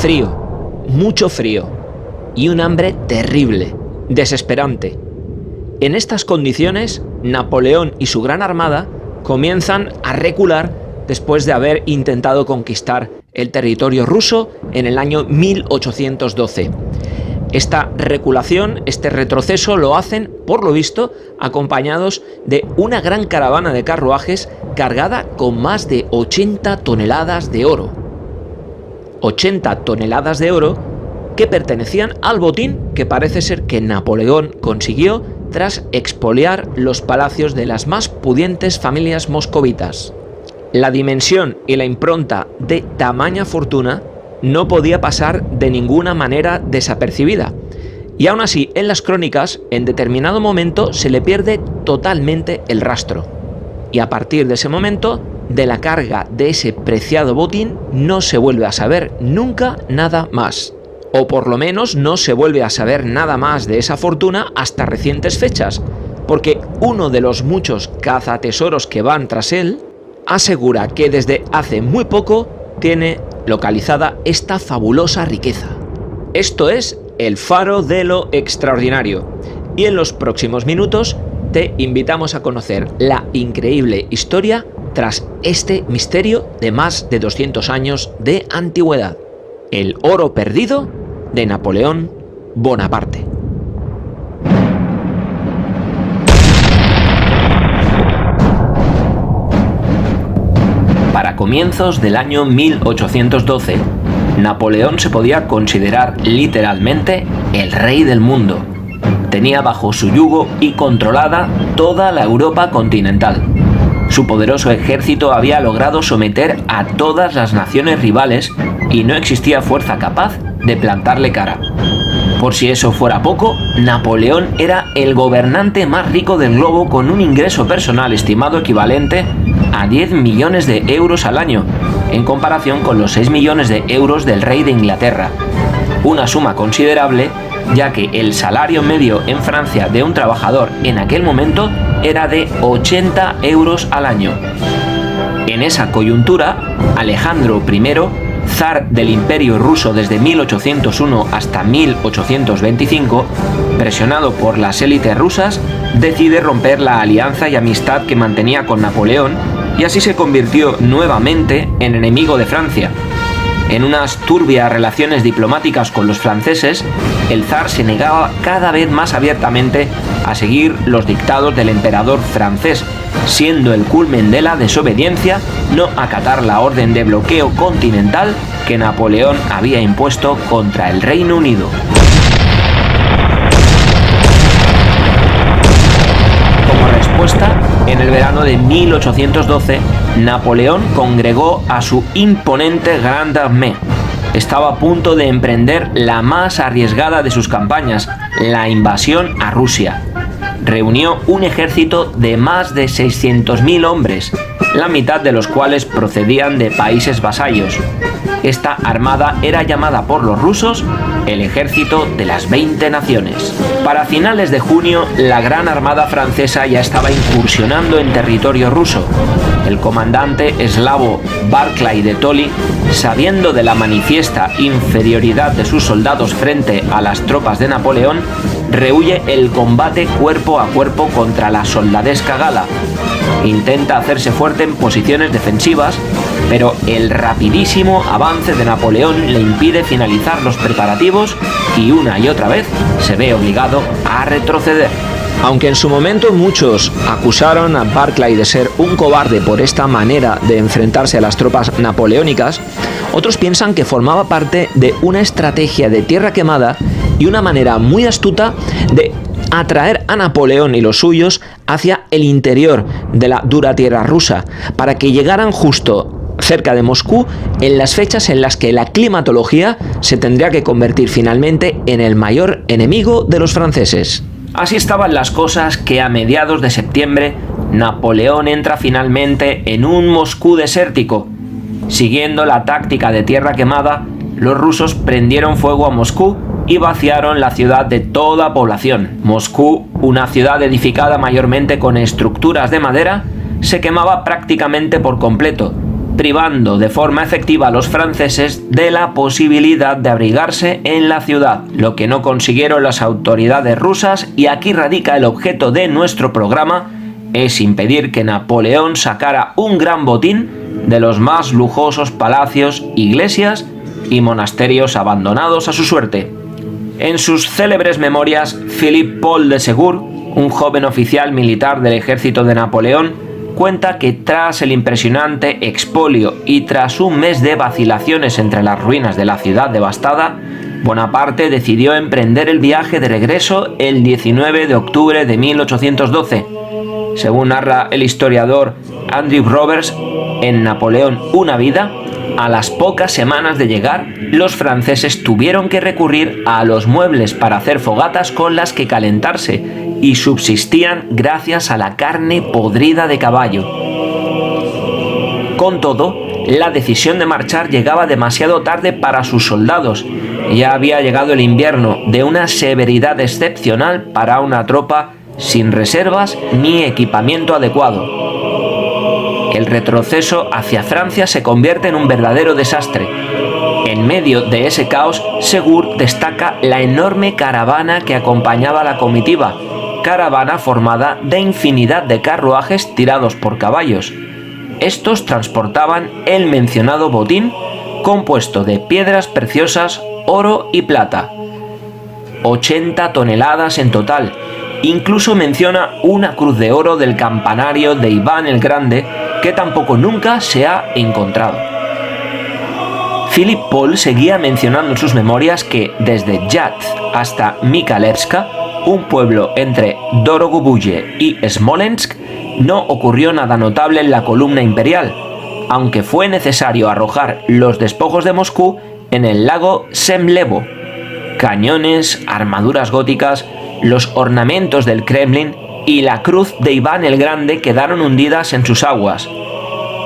frío, mucho frío y un hambre terrible, desesperante. En estas condiciones, Napoleón y su gran armada comienzan a recular después de haber intentado conquistar el territorio ruso en el año 1812. Esta reculación, este retroceso, lo hacen, por lo visto, acompañados de una gran caravana de carruajes cargada con más de 80 toneladas de oro. 80 toneladas de oro que pertenecían al botín que parece ser que Napoleón consiguió tras expoliar los palacios de las más pudientes familias moscovitas. La dimensión y la impronta de tamaña fortuna no podía pasar de ninguna manera desapercibida. Y aún así, en las crónicas, en determinado momento se le pierde totalmente el rastro. Y a partir de ese momento, de la carga de ese preciado botín, no se vuelve a saber nunca nada más. O por lo menos no se vuelve a saber nada más de esa fortuna hasta recientes fechas, porque uno de los muchos cazatesoros que van tras él asegura que desde hace muy poco tiene localizada esta fabulosa riqueza. Esto es El Faro de lo Extraordinario, y en los próximos minutos te invitamos a conocer la increíble historia tras este misterio de más de 200 años de antigüedad: el oro perdido de Napoleón Bonaparte. Para comienzos del año 1812, Napoleón se podía considerar literalmente el rey del mundo. Tenía bajo su yugo y controlada toda la Europa continental. Su poderoso ejército había logrado someter a todas las naciones rivales y no existía fuerza capaz de plantarle cara. Por si eso fuera poco, Napoleón era el gobernante más rico del globo, con un ingreso personal estimado equivalente a 10 millones de euros al año, en comparación con los 6 millones de euros del rey de Inglaterra. Una suma considerable, ya que el salario medio en Francia de un trabajador en aquel momento era de 80 euros al año. En esa coyuntura, Alejandro I, zar del Imperio ruso desde 1801 hasta 1825, presionado por las élites rusas, decide romper la alianza y amistad que mantenía con Napoleón, y así se convirtió nuevamente en enemigo de Francia. En unas turbias relaciones diplomáticas con los franceses, el zar se negaba cada vez más abiertamente a seguir los dictados del emperador francés, siendo el culmen de la desobediencia no acatar la orden de bloqueo continental que Napoleón había impuesto contra el Reino Unido. Como respuesta, en el verano de 1812, Napoleón congregó a su imponente Grande Armée. Estaba a punto de emprender la más arriesgada de sus campañas, la invasión a Rusia. Reunió un ejército de más de 600.000 hombres, la mitad de los cuales procedían de países vasallos. Esta armada era llamada por los rusos el Ejército de las 20 Naciones. Para finales de junio, la gran armada francesa ya estaba incursionando en territorio ruso. El comandante eslavo Barclay de Tolly, sabiendo de la manifiesta inferioridad de sus soldados frente a las tropas de Napoleón, rehúye el combate cuerpo a cuerpo contra la soldadesca gala. Intenta hacerse fuerte en posiciones defensivas, pero el rapidísimo avance de Napoleón le impide finalizar los preparativos y una y otra vez se ve obligado a retroceder. Aunque en su momento muchos acusaron a Barclay de ser un cobarde por esta manera de enfrentarse a las tropas napoleónicas, otros piensan que formaba parte de una estrategia de tierra quemada y una manera muy astuta de atraer a Napoleón y los suyos hacia el interior de la dura tierra rusa, para que llegaran justo cerca de Moscú en las fechas en las que la climatología se tendría que convertir finalmente en el mayor enemigo de los franceses. Así estaban las cosas que a mediados de septiembre Napoleón entra finalmente en un Moscú desértico. Siguiendo la táctica de tierra quemada, los rusos prendieron fuego a Moscú y vaciaron la ciudad de toda población. Moscú, una ciudad edificada mayormente con estructuras de madera, se quemaba prácticamente por completo, privando de forma efectiva a los franceses de la posibilidad de abrigarse en la ciudad, lo que no consiguieron las autoridades rusas, y aquí radica el objeto de nuestro programa, es impedir que Napoleón sacara un gran botín de los más lujosos palacios, iglesias y monasterios abandonados a su suerte. En sus célebres memorias, Philippe Paul de Segur, un joven oficial militar del ejército de Napoleón, cuenta que tras el impresionante expolio y tras un mes de vacilaciones entre las ruinas de la ciudad devastada, Bonaparte decidió emprender el viaje de regreso el 19 de octubre de 1812. Según narra el historiador Andrew Roberts en Napoleón, una vida, a las pocas semanas de llegar, los franceses tuvieron que recurrir a los muebles para hacer fogatas con las que calentarse, y subsistían gracias a la carne podrida de caballo. Con todo, la decisión de marchar llegaba demasiado tarde para sus soldados. Ya había llegado el invierno, de una severidad excepcional para una tropa sin reservas ni equipamiento adecuado. El retroceso hacia Francia se convierte en un verdadero desastre. En medio de ese caos, Segur destaca la enorme caravana que acompañaba a la comitiva, caravana formada de infinidad de carruajes tirados por caballos. Estos transportaban el mencionado botín, compuesto de piedras preciosas, oro y plata. 80 toneladas en total. Incluso menciona una cruz de oro del campanario de Iván el Grande, que tampoco nunca se ha encontrado. Philippe Paul seguía mencionando en sus memorias que desde Yat hasta Mikhailivka, un pueblo entre Dorogobuye y Smolensk, no ocurrió nada notable en la columna imperial, aunque fue necesario arrojar los despojos de Moscú en el lago Semlevo. Cañones, armaduras góticas, los ornamentos del Kremlin y la cruz de Iván el Grande quedaron hundidas en sus aguas.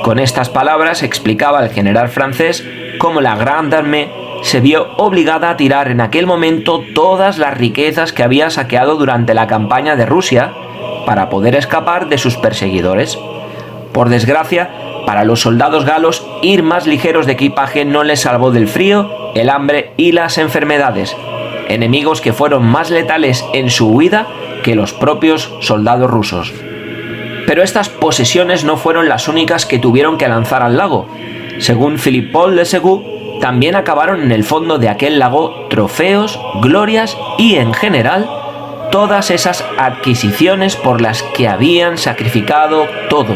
Con estas palabras explicaba el general francés cómo la Grande Armée se vio obligada a tirar en aquel momento todas las riquezas que había saqueado durante la campaña de Rusia para poder escapar de sus perseguidores. Por desgracia, para los soldados galos, ir más ligeros de equipaje no les salvó del frío, el hambre y las enfermedades, enemigos que fueron más letales en su huida que los propios soldados rusos. Pero estas posesiones no fueron las únicas que tuvieron que lanzar al lago. Según Philippe Paul de Segur, también acabaron en el fondo de aquel lago trofeos, glorias y, en general, todas esas adquisiciones por las que habían sacrificado todo,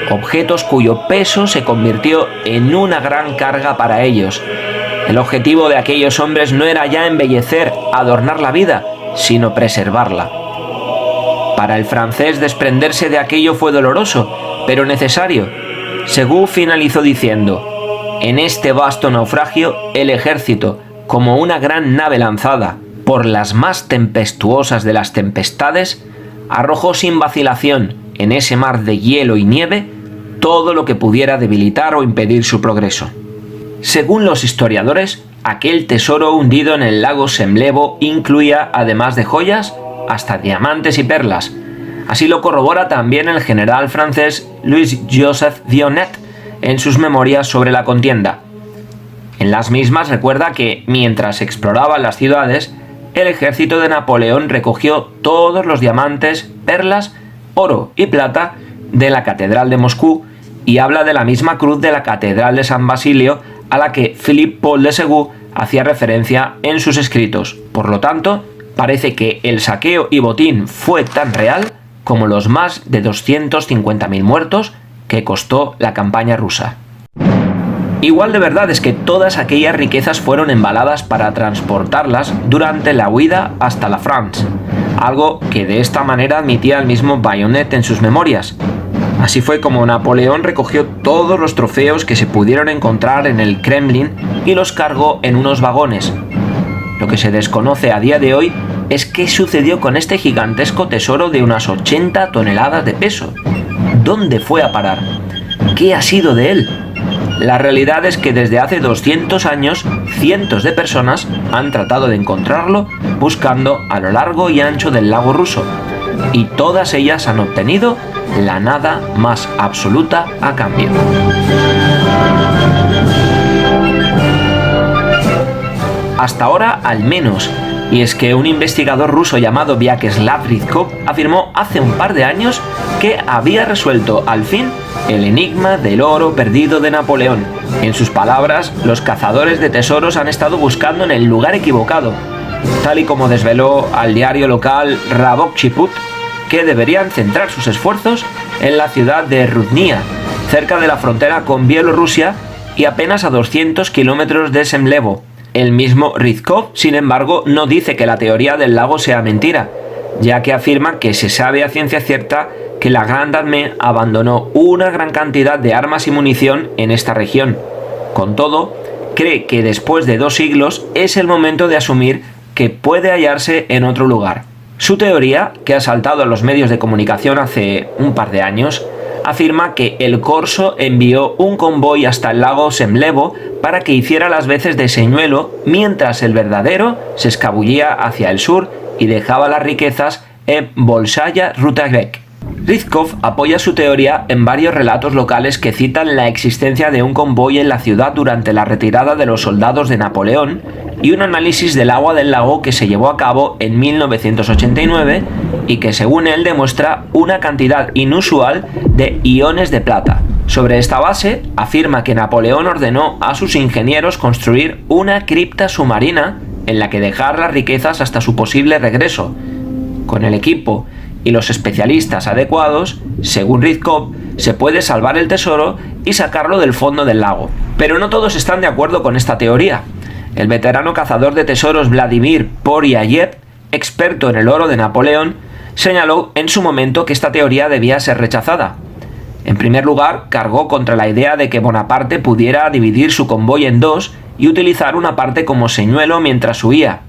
objetos cuyo peso se convirtió en una gran carga para ellos. El objetivo de aquellos hombres no era ya embellecer, adornar la vida, sino preservarla. Para el francés desprenderse de aquello fue doloroso, pero necesario. Segur finalizó diciendo: en este vasto naufragio, el ejército, como una gran nave lanzada por las más tempestuosas de las tempestades, arrojó sin vacilación en ese mar de hielo y nieve todo lo que pudiera debilitar o impedir su progreso. Según los historiadores, aquel tesoro hundido en el lago Semlevo incluía, además de joyas, hasta diamantes y perlas. Así lo corrobora también el general francés Louis-Joseph Vionnet en sus memorias sobre la contienda. En las mismas recuerda que, mientras exploraban las ciudades, el ejército de Napoleón recogió todos los diamantes, perlas, oro y plata de la Catedral de Moscú, y habla de la misma cruz de la Catedral de San Basilio a la que Philippe Paul de Segur hacía referencia en sus escritos. Por lo tanto, parece que el saqueo y botín fue tan real como los más de 250.000 muertos que costó la campaña rusa. Igual de verdad es que todas aquellas riquezas fueron embaladas para transportarlas durante la huida hasta la France, algo que de esta manera admitía el mismo Bayonet en sus memorias. Así fue como Napoleón recogió todos los trofeos que se pudieron encontrar en el Kremlin y los cargó en unos vagones. Lo que se desconoce a día de hoy es qué sucedió con este gigantesco tesoro de unas 80 toneladas de peso. ¿Dónde fue a parar? ¿Qué ha sido de él? La realidad es que desde hace 200 años, cientos de personas han tratado de encontrarlo buscando a lo largo y ancho del lago ruso, y todas ellas han obtenido la nada más absoluta a cambio. Hasta ahora, al menos. Y es que un investigador ruso llamado Vyacheslav Rykov afirmó hace un par de años que había resuelto al fin el enigma del oro perdido de Napoleón. En sus palabras, los cazadores de tesoros han estado buscando en el lugar equivocado, tal y como desveló al diario local Rabotchi Put, que deberían centrar sus esfuerzos en la ciudad de Rudnia, cerca de la frontera con Bielorrusia y apenas a 200 kilómetros de Semlevo. El mismo Rykov, sin embargo, no dice que la teoría del lago sea mentira, ya que afirma que se sabe a ciencia cierta que la Grande Armée abandonó una gran cantidad de armas y munición en esta región. Con todo, cree que después de 2 siglos es el momento de asumir que puede hallarse en otro lugar. Su teoría, que ha saltado a los medios de comunicación hace un par de años, afirma que el Corso envió un convoy hasta el lago Semlevo para que hiciera las veces de señuelo, mientras el verdadero se escabullía hacia el sur y dejaba las riquezas en Bolshaya Rutavek. Rykov apoya su teoría en varios relatos locales que citan la existencia de un convoy en la ciudad durante la retirada de los soldados de Napoleón y un análisis del agua del lago que se llevó a cabo en 1989 y que según él demuestra una cantidad inusual de iones de plata. Sobre esta base, afirma que Napoleón ordenó a sus ingenieros construir una cripta submarina en la que dejar las riquezas hasta su posible regreso. Con el equipo y los especialistas adecuados, según Rykov, se puede salvar el tesoro y sacarlo del fondo del lago. Pero no todos están de acuerdo con esta teoría. El veterano cazador de tesoros Vladimir Poryayev, experto en el oro de Napoleón, señaló en su momento que esta teoría debía ser rechazada. En primer lugar, cargó contra la idea de que Bonaparte pudiera dividir su convoy en 2 y utilizar una parte como señuelo mientras huía.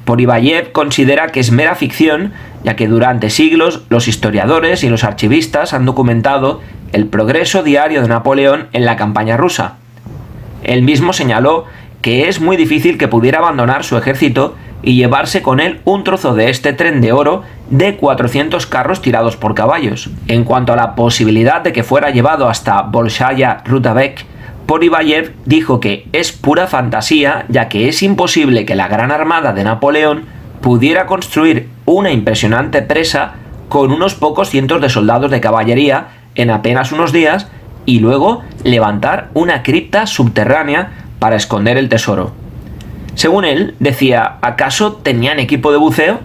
Poryayev considera que es mera ficción, ya que durante siglos los historiadores y los archivistas han documentado el progreso diario de Napoleón en la campaña rusa. Él mismo señaló que es muy difícil que pudiera abandonar su ejército y llevarse con él un trozo de este tren de oro de 400 carros tirados por caballos. En cuanto a la posibilidad de que fuera llevado hasta Bolshaya Rutavek, Poryayev dijo que es pura fantasía, ya que es imposible que la gran armada de Napoleón pudiera construir una impresionante presa con unos pocos cientos de soldados de caballería en apenas unos días y luego levantar una cripta subterránea para esconder el tesoro. Según él, decía, ¿acaso tenían equipo de buceo?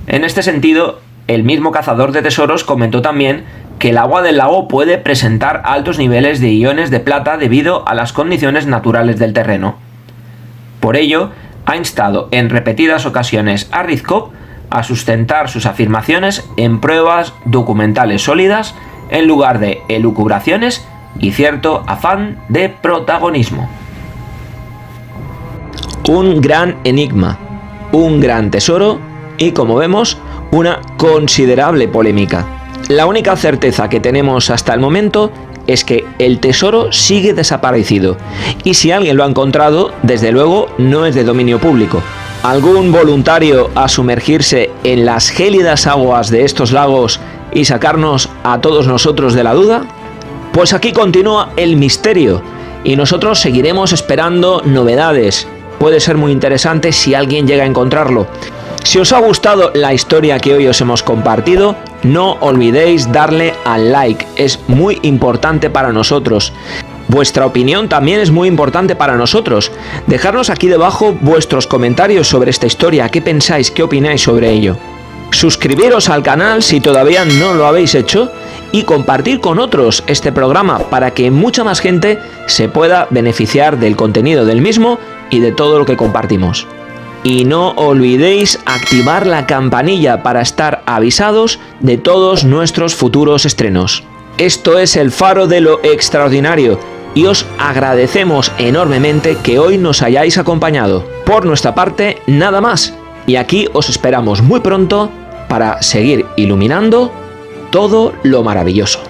En este sentido, el mismo cazador de tesoros comentó también que el agua del lago puede presentar altos niveles de iones de plata debido a las condiciones naturales del terreno. Por ello, ha instado en repetidas ocasiones a Rykov a sustentar sus afirmaciones en pruebas documentales sólidas en lugar de elucubraciones y cierto afán de protagonismo. Un gran enigma, un gran tesoro y, como vemos, una considerable polémica. La única certeza que tenemos hasta el momento es que el tesoro sigue desaparecido y si alguien lo ha encontrado, desde luego no es de dominio público. ¿Algún voluntario a sumergirse en las gélidas aguas de estos lagos y sacarnos a todos nosotros de la duda? Pues aquí continúa el misterio y nosotros seguiremos esperando novedades. Puede ser muy interesante si alguien llega a encontrarlo. Si os ha gustado la historia que hoy os hemos compartido, no olvidéis darle al like, es muy importante para nosotros. Vuestra opinión también es muy importante para nosotros. Dejadnos aquí debajo vuestros comentarios sobre esta historia, qué pensáis, qué opináis sobre ello. Suscribiros al canal si todavía no lo habéis hecho y compartir con otros este programa para que mucha más gente se pueda beneficiar del contenido del mismo y de todo lo que compartimos. Y no olvidéis activar la campanilla para estar avisados de todos nuestros futuros estrenos. Esto es El Faro de lo Extraordinario y os agradecemos enormemente que hoy nos hayáis acompañado. Por nuestra parte, nada más. Y aquí os esperamos muy pronto para seguir iluminando todo lo maravilloso.